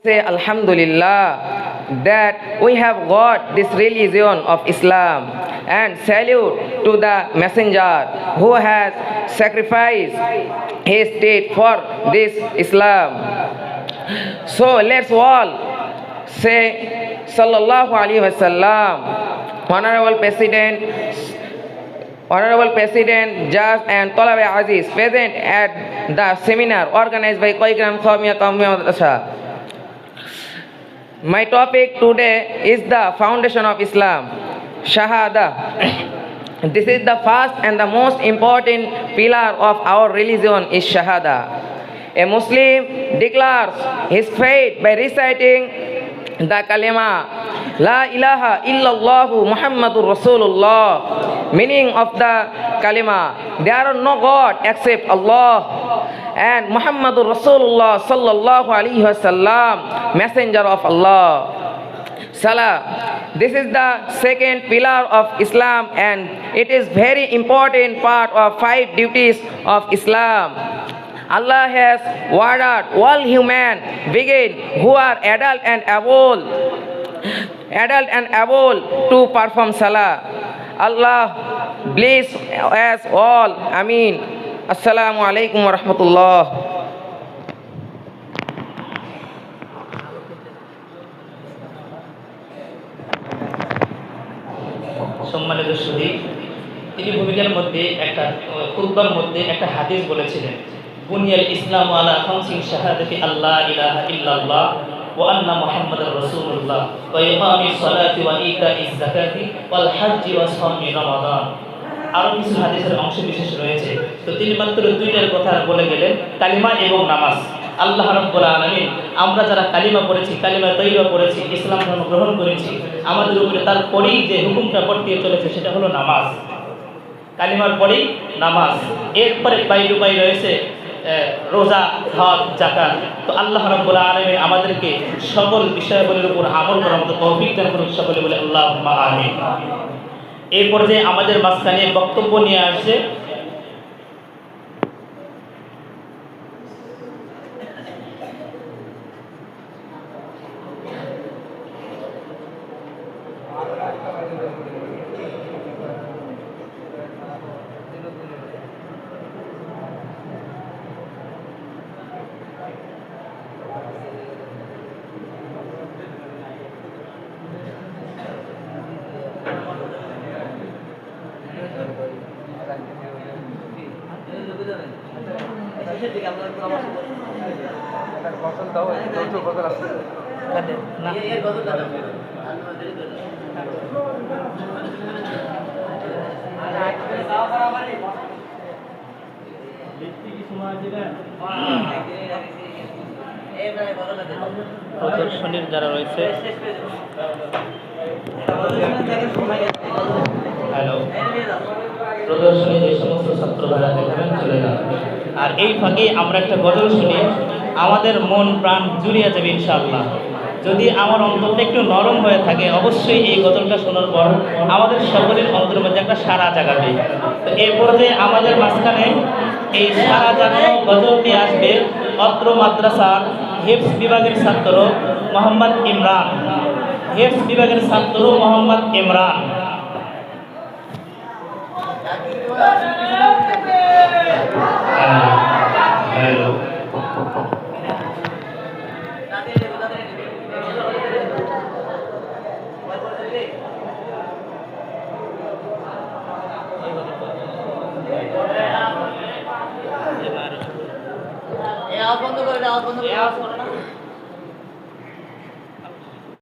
Say Alhamdulillah that we have got this religion of Islam, and salute to the messenger who has sacrificed his state for this Islam. So let's all say Sallallahu Alaihi Wasallam. Honorable President, Judge and Talaba Aziz present at the seminar organized by Qaigram Qawmiya Madrasa. My topic today is the foundation of Islam, Shahada. This is the first and the most important pillar of our religion is Shahada. A Muslim declares his faith by reciting the kalima La ilaha illallah Muhammadur Rasulullah. Meaning of the kalima, there are no God except Allah, and Muhammadur Rasulullah sallallahu alaihi wasallam, messenger of Allah. Salah. This is the second pillar of Islam, and it is very important part of 5 duties of Islam. Allah has ordered all human beings who are adult and able to perform salah. Allah bless us all. Ameen. Assalamu alaikum wa rahmatullah. সম্মানিত সুধী, তিনি ভূমিকার মধ্যে একটা খুতবার মধ্যে একটা হাদিস বলেছিলেন, বুনিয়াল ইসলাম আলা খামসিন শাহাদাতি আল্লা ইলাহা ইল্লাল্লাহ ওয়া আন্না মুহাম্মাদার রাসূলুল্লাহ ওয়া ইকামিস সালাতি ওয়া ইতাইজ যাকাতি ওয়াল হজ্জি ওয়া সাওমি রমাদান। আরো কিছু হাদিসের অংশ বিশেষ রয়েছে, তো তিনি মাত্র 2টার কথা বলে গেলেন, কালিমা এবং নামাজ। আল্লাহ রাব্বুল আলামিন আমরা যারা কালিমা পড়েছি, কালিমা তৈবা পড়েছি, ইসলাম ধর্ম গ্রহণ করেছি, আমাদের উপরে তারপরেই যে হুকুমটা বর্তিয়ে চলেছে সেটা হলো নামাজ। কালিমার পরেই নামাজ, এরপরে পাই রয়েছে রোজা, হজ, যাকাত। তো আল্লাহ রাব্বুল আলামিন আমাদেরকে সকল বিষয়গুলোর উপর আমল করার মতো তৌফিক দান করুন, সকলে বলে আল্লাহুম্মা আমিন। এই পর্যায়ে আমাদের মাঝখানে বক্তব্য নিয়ে আসছে প্রদর্শনীর যারা রয়েছে, হ্যালো, প্রদর্শনী যে সমস্ত ছাত্র ভাইরা দেখাবেন চলে যাবে। আর এই ফাঁকে আমরা একটা গজল শুনি, আমাদের মন প্রাণ জুড়িয়ে যাবে ইনশাআল্লাহ। যদি আমার অন্তরটা একটু নরম হয়ে থাকে, অবশ্যই এই গজলটা শোনার পর আমাদের সকলের অন্তরের মধ্যে একটা সাড়া জাগাবে। তো এই পর্যায়ে আমাদের মাঝখানে এই সাড়া জাগানো গজলটি আসবে অত্র মাদ্রাসার হেফজ বিভাগের ছাত্র মোহাম্মদ ইমরান। হেফজ বিভাগের ছাত্র মোহাম্মদ ইমরান। হ্যালো, বন্ধ করে